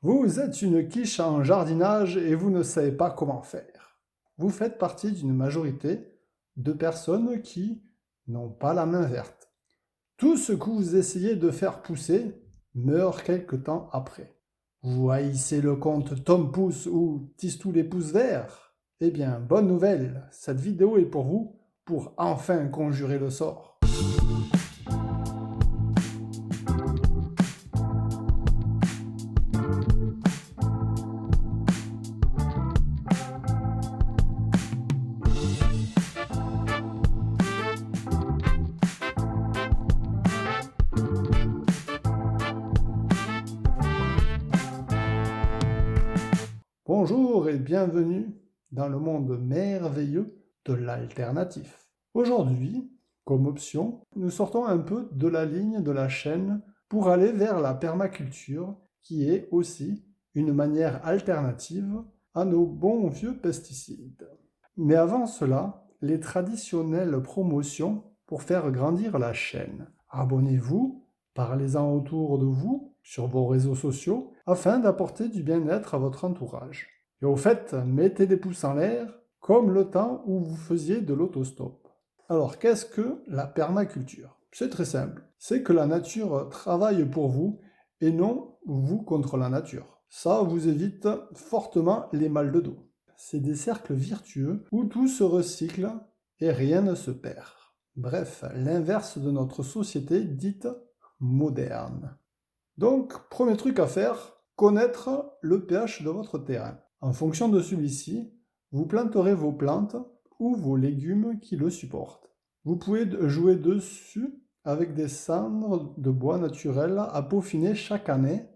Vous êtes une quiche en jardinage et vous ne savez pas comment faire. Vous faites partie d'une majorité de personnes qui n'ont pas la main verte. Tout ce que vous essayez de faire pousser meurt quelque temps après. Vous haïssez le compte Tom Pouce ou Tistou les pouces verts? Eh bien, bonne nouvelle, cette vidéo est pour vous pour enfin conjurer le sort. Bonjour et bienvenue dans le monde merveilleux de l'alternatif. Aujourd'hui, comme option, nous sortons un peu de la ligne de la chaîne pour aller vers la permaculture, qui est aussi une manière alternative à nos bons vieux pesticides. Mais avant cela, les traditionnelles promotions pour faire grandir la chaîne. Abonnez-vous, parlez-en autour de vous, sur vos réseaux sociaux, afin d'apporter du bien-être à votre entourage. Et au fait, mettez des pouces en l'air, comme le temps où vous faisiez de l'autostop. Alors, qu'est-ce que la permaculture? C'est très simple. C'est que la nature travaille pour vous et non vous contre la nature. Ça vous évite fortement les mal de dos. C'est des cercles virtueux où tout se recycle et rien ne se perd. Bref, l'inverse de notre société dite moderne. Donc, premier truc à faire, connaître le pH de votre terrain. En fonction de celui-ci, vous planterez vos plantes ou vos légumes qui le supportent. Vous pouvez jouer dessus avec des cendres de bois naturel à peaufiner chaque année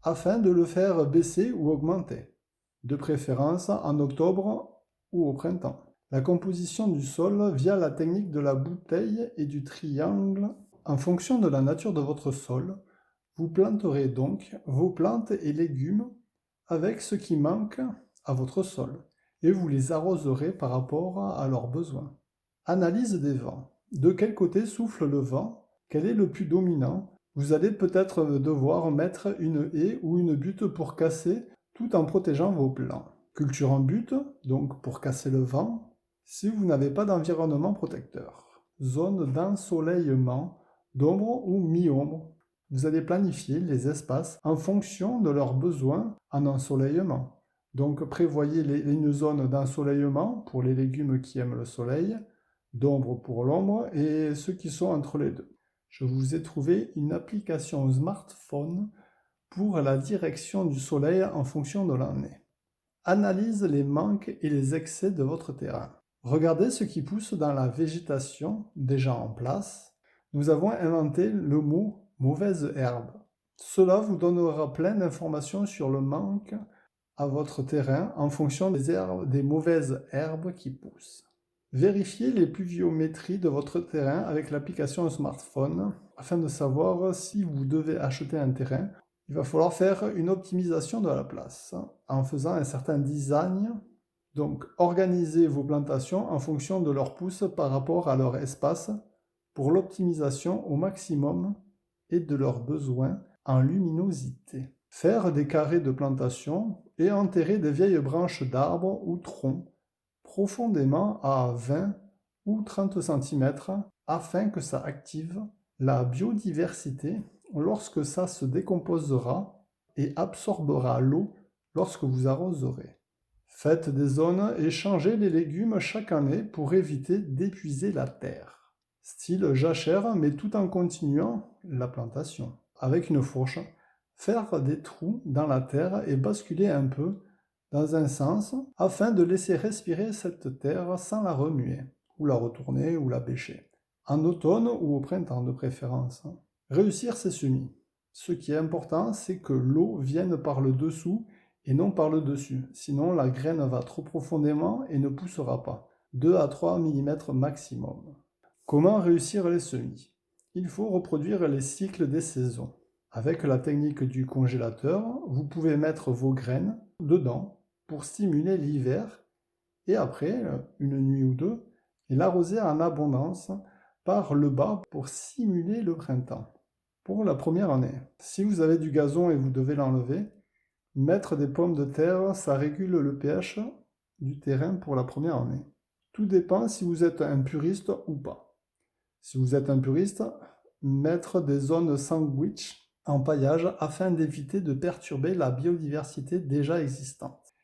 afin de le faire baisser ou augmenter, de préférence en octobre ou au printemps. La composition du sol via la technique de la bouteille et du triangle. En fonction de la nature de votre sol, vous planterez donc vos plantes et légumes avec ce qui manque à votre sol et vous les arroserez par rapport à leurs besoins. Analyse des vents. De quel côté souffle le vent? Quel est le plus dominant? Vous allez peut-être devoir mettre une haie ou une butte pour casser tout en protégeant vos plants. Culture en butte, donc pour casser le vent, si vous n'avez pas d'environnement protecteur. Zone d'ensoleillement, d'ombre ou mi-ombre. Vous allez planifier les espaces en fonction de leurs besoins en ensoleillement. Donc prévoyez une zone d'ensoleillement pour les légumes qui aiment le soleil, d'ombre pour l'ombre et ceux qui sont entre les deux. Je vous ai trouvé une application smartphone pour la direction du soleil en fonction de l'année. Analyse les manques et les excès de votre terrain. Regardez ce qui pousse dans la végétation déjà en place. Nous avons inventé le mot mauvaise herbe. Cela vous donnera plein d'informations sur le manque à votre terrain en fonction des mauvaises herbes qui poussent. Vérifiez les pluviométries de votre terrain avec l'application smartphone afin de savoir si vous devez acheter un terrain. Il va falloir faire une optimisation de la place en faisant un certain design. Donc, organisez vos plantations en fonction de leur pousse par rapport à leur espace pour l'optimisation au maximum et de leurs besoins en luminosité. Faire des carrés de plantation et enterrer des vieilles branches d'arbres ou troncs profondément à 20 ou 30 cm afin que ça active la biodiversité lorsque ça se décomposera et absorbera l'eau lorsque vous arroserez. Faites des zones et changez les légumes chaque année pour éviter d'épuiser la terre. Style jachère, mais tout en continuant la plantation. Avec une fourche, faire des trous dans la terre et basculer un peu dans un sens afin de laisser respirer cette terre sans la remuer, ou la retourner ou la bêcher. En automne ou au printemps de préférence. Réussir ces semis. Ce qui est important, c'est que l'eau vienne par le dessous et non par le dessus. Sinon, la graine va trop profondément et ne poussera pas. 2 à 3 mm maximum. Comment réussir les semis? Il faut reproduire les cycles des saisons. Avec la technique du congélateur, vous pouvez mettre vos graines dedans pour stimuler l'hiver et après, une nuit ou deux, l'arroser en abondance par le bas pour simuler le printemps. Pour la première année, si vous avez du gazon et vous devez l'enlever, Mettre des pommes de terre, ça régule le pH du terrain pour la première année. Tout dépend si vous êtes un puriste ou pas. Si vous êtes un puriste, mettre des zones sandwich en paillage afin d'éviter de perturber la biodiversité déjà existante.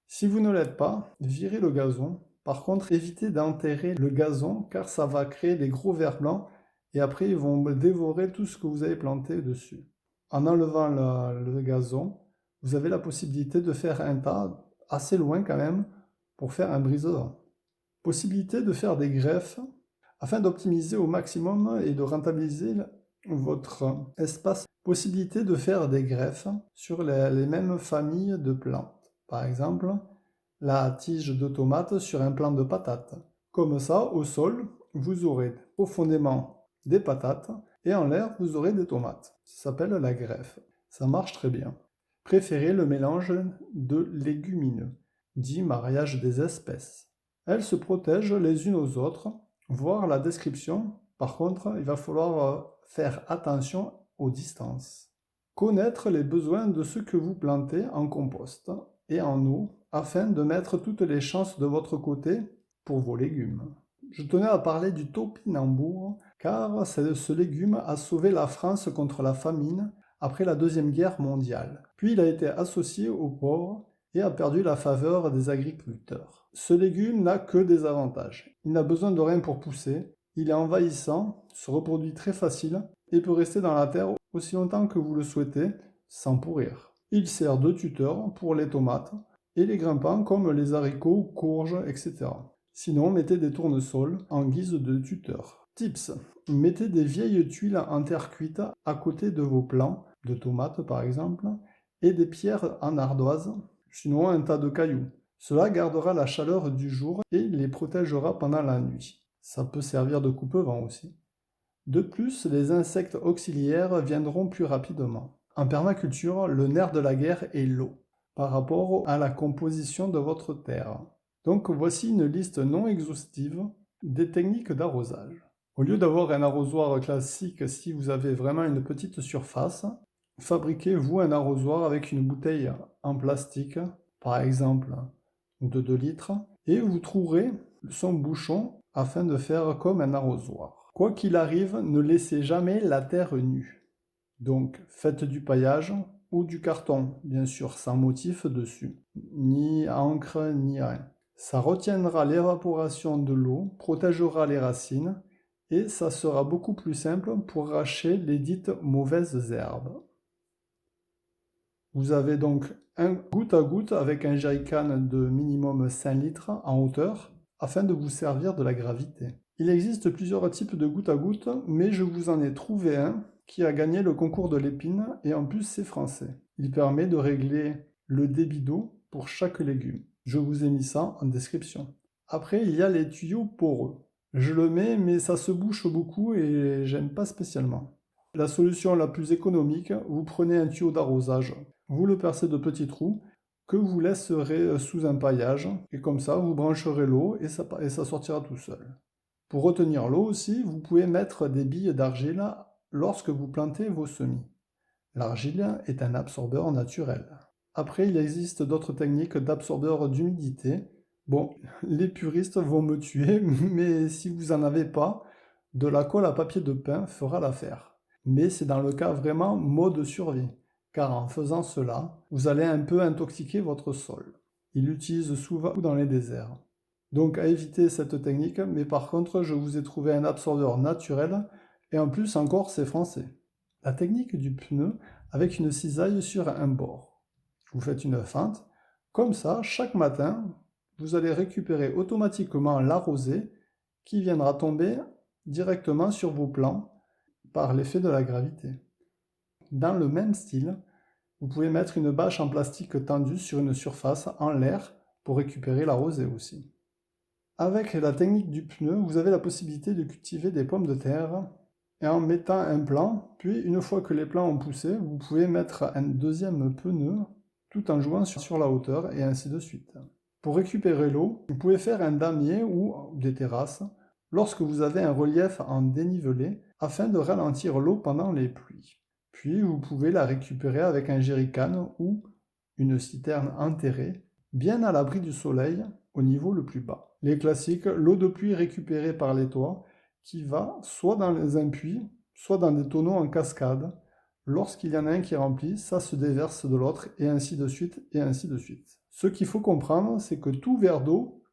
Si vous ne l'êtes pas, virez le gazon. Par contre, évitez d'enterrer le gazon car ça va créer des gros vers blancs et après ils vont dévorer tout ce que vous avez planté dessus. En enlevant le gazon, vous avez la possibilité de faire un tas assez loin quand même pour faire un brise-vent. Possibilité de faire des greffes afin d'optimiser au maximum et de rentabiliser votre espace. Possibilité de faire des greffes sur les mêmes familles de plantes. Par exemple, la tige de tomate sur un plant de patates. Comme ça, au sol, vous aurez profondément des patates et en l'air, vous aurez des tomates. Ça s'appelle la greffe. Ça marche très bien. Préférez le mélange de légumineux, dit mariage des espèces. Elles se protègent les unes aux autres, voir la description. Par contre, il va falloir faire attention aux distances. Connaître les besoins de ce que vous plantez en compost et en eau afin de mettre toutes les chances de votre côté pour vos légumes. Je tenais à parler du topinambour car ce légume a sauvé la France contre la famine après la Deuxième Guerre mondiale. Puis il a été associé aux pauvres et a perdu la faveur des agriculteurs. Ce légume n'a que des avantages. Il n'a besoin de rien pour pousser, il est envahissant, se reproduit très facile et peut rester dans la terre aussi longtemps que vous le souhaitez sans pourrir. Il sert de tuteur pour les tomates et les grimpants comme les haricots, courges, etc. Sinon, mettez des tournesols en guise de tuteur. Tips. Mettez des vieilles tuiles en terre cuite à côté de vos plants, de tomates par exemple, et des pierres en ardoise, sinon un tas de cailloux. Cela gardera la chaleur du jour et les protégera pendant la nuit. Ça peut servir de coupe-vent aussi. De plus, les insectes auxiliaires viendront plus rapidement. En permaculture, le nerf de la guerre est l'eau par rapport à la composition de votre terre. Donc voici une liste non exhaustive des techniques d'arrosage. Au lieu d'avoir un arrosoir classique si vous avez vraiment une petite surface, fabriquez-vous un arrosoir avec une bouteille en plastique, par exemple de 2 litres, et vous trouverez son bouchon afin de faire comme un arrosoir. Quoi qu'il arrive, ne laissez jamais la terre nue. Donc faites du paillage ou du carton, bien sûr, sans motif dessus, ni encre, ni rien. Ça retiendra l'évaporation de l'eau, protégera les racines, et ça sera beaucoup plus simple pour arracher les dites mauvaises herbes. Vous avez donc un goutte à goutte avec un jerrycan de minimum 5 litres en hauteur afin de vous servir de la gravité. Il existe plusieurs types de goutte à goutte, mais je vous en ai trouvé un qui a gagné le concours de l'épine et en plus c'est français. Il permet de régler le débit d'eau pour chaque légume. Je vous ai mis ça en description. Après, il y a les tuyaux poreux. Je le mets, mais ça se bouche beaucoup et j'aime pas spécialement. La solution la plus économique, vous prenez un tuyau d'arrosage, vous le percez de petits trous que vous laisserez sous un paillage et comme ça vous brancherez l'eau et ça sortira tout seul. Pour retenir l'eau aussi, vous pouvez mettre des billes d'argile lorsque vous plantez vos semis. L'argile est un absorbeur naturel. Après, il existe d'autres techniques d'absorbeurs d'humidité. Bon, les puristes vont me tuer, mais si vous n'en avez pas, de la colle à papier de pin fera l'affaire. Mais c'est dans le cas vraiment mode survie, car en faisant cela, vous allez un peu intoxiquer votre sol. Il l'utilise souvent dans les déserts. Donc à éviter cette technique, mais par contre je vous ai trouvé un absorbeur naturel, et en plus encore c'est français. La technique du pneu avec une cisaille sur un bord. Vous faites une fente, comme ça chaque matin, vous allez récupérer automatiquement la rosée qui viendra tomber directement sur vos plants par l'effet de la gravité. Dans le même style, vous pouvez mettre une bâche en plastique tendue sur une surface en l'air pour récupérer la rosée aussi. Avec la technique du pneu, vous avez la possibilité de cultiver des pommes de terre et en mettant un plant, puis une fois que les plants ont poussé, vous pouvez mettre un deuxième pneu tout en jouant sur la hauteur et ainsi de suite. Pour récupérer l'eau, vous pouvez faire un damier ou des terrasses lorsque vous avez un relief en dénivelé afin de ralentir l'eau pendant les pluies. Puis vous pouvez la récupérer avec un jerrycan ou une citerne enterrée, bien à l'abri du soleil, au niveau le plus bas. Les classiques, l'eau de pluie récupérée par les toits, qui va soit dans un puits, soit dans des tonneaux en cascade. Lorsqu'il y en a un qui est rempli, ça se déverse de l'autre, et ainsi de suite, et ainsi de suite. Ce qu'il faut comprendre, c'est que tout verre d'eau,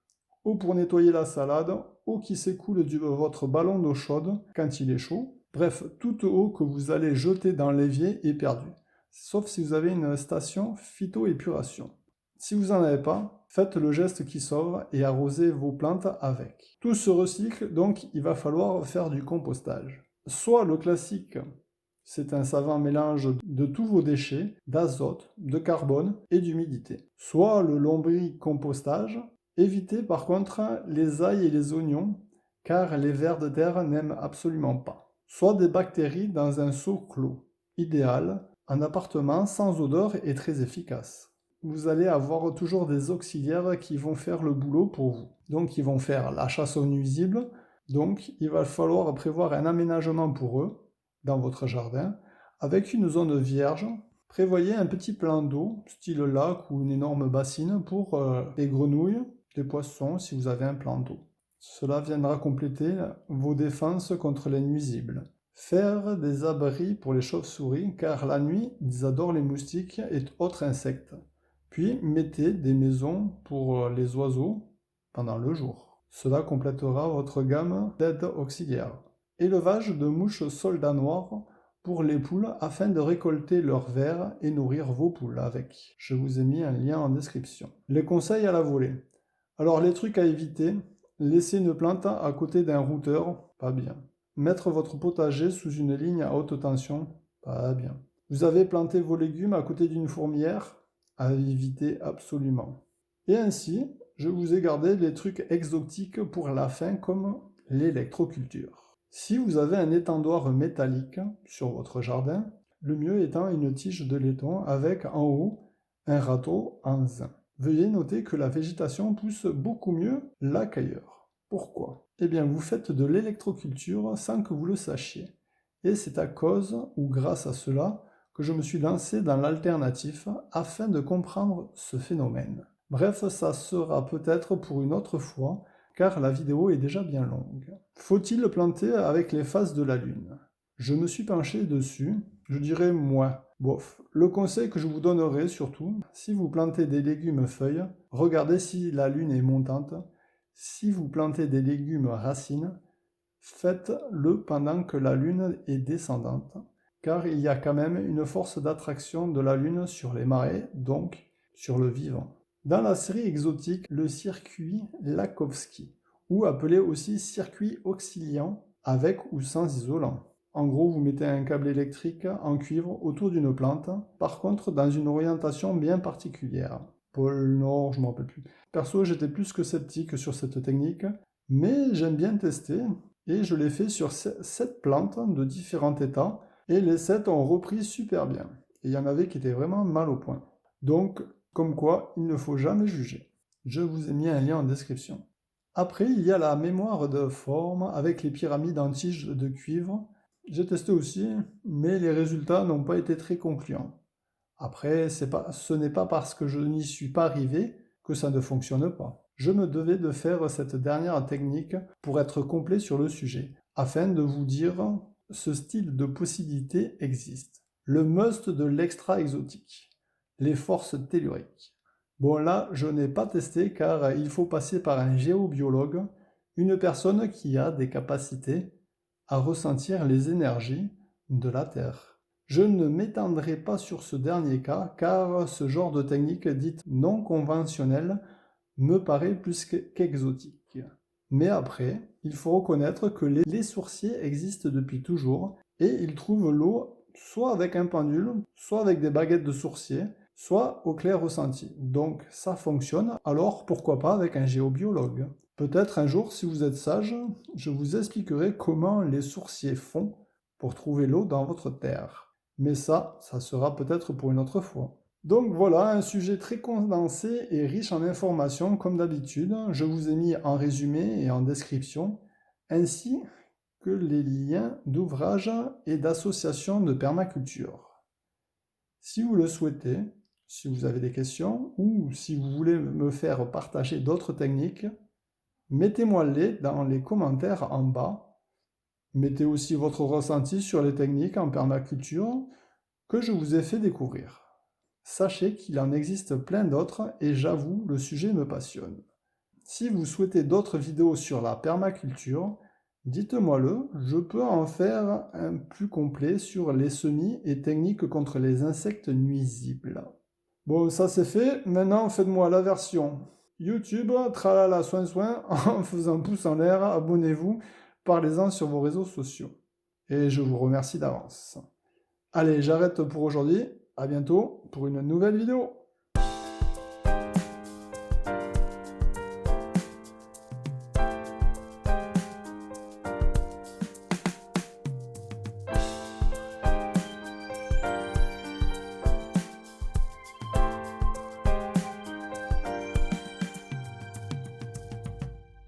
eau pour nettoyer la salade, eau qui s'écoule de votre ballon d'eau chaude quand il est chaud, bref, toute eau que vous allez jeter dans l'évier est perdue, sauf si vous avez une station phytoépuration. Si vous n'en avez pas, faites le geste qui sauve et arrosez vos plantes avec. Tout se recycle, donc il va falloir faire du compostage. Soit le classique, c'est un savant mélange de tous vos déchets, d'azote, de carbone et d'humidité. Soit le lombricompostage. Évitez par contre les ails et les oignons, car les vers de terre n'aiment absolument pas. Soit des bactéries dans un seau clos. Idéal, un appartement sans odeur et très efficace. Vous allez avoir toujours des auxiliaires qui vont faire le boulot pour vous. Donc ils vont faire la chasse aux nuisibles, donc il va falloir prévoir un aménagement pour eux dans votre jardin, avec une zone vierge. Prévoyez un petit plan d'eau, style lac ou une énorme bassine pour les grenouilles, les poissons si vous avez un plan d'eau. Cela viendra compléter vos défenses contre les nuisibles. Faire des abris pour les chauves-souris, car la nuit, ils adorent les moustiques et autres insectes. Puis mettez des maisons pour les oiseaux pendant le jour. Cela complétera votre gamme d'aides auxiliaires. Élevage de mouches soldats noirs pour les poules afin de récolter leurs vers et nourrir vos poules avec. Je vous ai mis un lien en description. Les conseils à la volée. Alors les trucs à éviter, laisser une plante à côté d'un routeur, pas bien. Mettre votre potager sous une ligne à haute tension, pas bien. Vous avez planté vos légumes à côté d'une fourmilière, à éviter absolument. Et ainsi, je vous ai gardé les trucs exotiques pour la fin comme l'électroculture. Si vous avez un étendoir métallique sur votre jardin, le mieux étant une tige de laiton avec en haut un râteau en zinc. Veuillez noter que la végétation pousse beaucoup mieux là qu'ailleurs. Pourquoi? Eh bien, vous faites de l'électroculture sans que vous le sachiez. Et c'est à cause, ou grâce à cela, que je me suis lancé dans l'alternatif afin de comprendre ce phénomène. Bref, ça sera peut-être pour une autre fois, car la vidéo est déjà bien longue. Faut-il planter avec les phases de la Lune? Je me suis penché dessus, je dirais moi. Bof. Le conseil que je vous donnerai surtout, si vous plantez des légumes feuilles, regardez si la Lune est montante. Si vous plantez des légumes racines, faites-le pendant que la Lune est descendante, car il y a quand même une force d'attraction de la Lune sur les marées, donc sur le vivant. Dans la série exotique, le circuit Lakhovsky, ou appelé aussi circuit oscillant, avec ou sans isolant. En gros, vous mettez un câble électrique en cuivre autour d'une plante, par contre dans une orientation bien particulière. Pôle Nord, je ne me rappelle plus. Perso, j'étais plus que sceptique sur cette technique, mais j'aime bien tester, et je l'ai fait sur 7 plantes de différents états, et les 7 ont repris super bien. Et il y en avait qui étaient vraiment mal au point. Donc, comme quoi, il ne faut jamais juger. Je vous ai mis un lien en description. Après, il y a la mémoire de forme avec les pyramides en tiges de cuivre. J'ai testé aussi, mais les résultats n'ont pas été très concluants. Après, ce n'est pas parce que je n'y suis pas arrivé que ça ne fonctionne pas. Je me devais de faire cette dernière technique pour être complet sur le sujet, afin de vous dire ce style de possibilité existe. Le must de l'extra exotique, les forces telluriques. Bon là, je n'ai pas testé car il faut passer par un géobiologue, une personne qui a des capacités à ressentir les énergies de la Terre. Je ne m'étendrai pas sur ce dernier cas car ce genre de technique dite non conventionnelle me paraît plus qu'exotique. Mais après, il faut reconnaître que les sourciers existent depuis toujours et ils trouvent l'eau soit avec un pendule, soit avec des baguettes de sourcier, soit au clair ressenti. Donc ça fonctionne, alors pourquoi pas avec un géobiologue? Peut-être un jour, si vous êtes sage, je vous expliquerai comment les sourciers font pour trouver l'eau dans votre terre. Mais ça sera peut-être pour une autre fois. Donc voilà, un sujet très condensé et riche en informations comme d'habitude. Je vous ai mis en résumé et en description, ainsi que les liens d'ouvrages et d'associations de permaculture. Si vous le souhaitez, si vous avez des questions ou si vous voulez me faire partager d'autres techniques, mettez-moi-les dans les commentaires en bas. Mettez aussi votre ressenti sur les techniques en permaculture que je vous ai fait découvrir. Sachez qu'il en existe plein d'autres et j'avoue, le sujet me passionne. Si vous souhaitez d'autres vidéos sur la permaculture, dites-moi-le, je peux en faire un plus complet sur les semis et techniques contre les insectes nuisibles. Bon, ça c'est fait, maintenant faites-moi la version YouTube, tralala soin soin, en faisant pouce en l'air, abonnez-vous, parlez-en sur vos réseaux sociaux. Et je vous remercie d'avance. Allez, j'arrête pour aujourd'hui, à bientôt pour une nouvelle vidéo.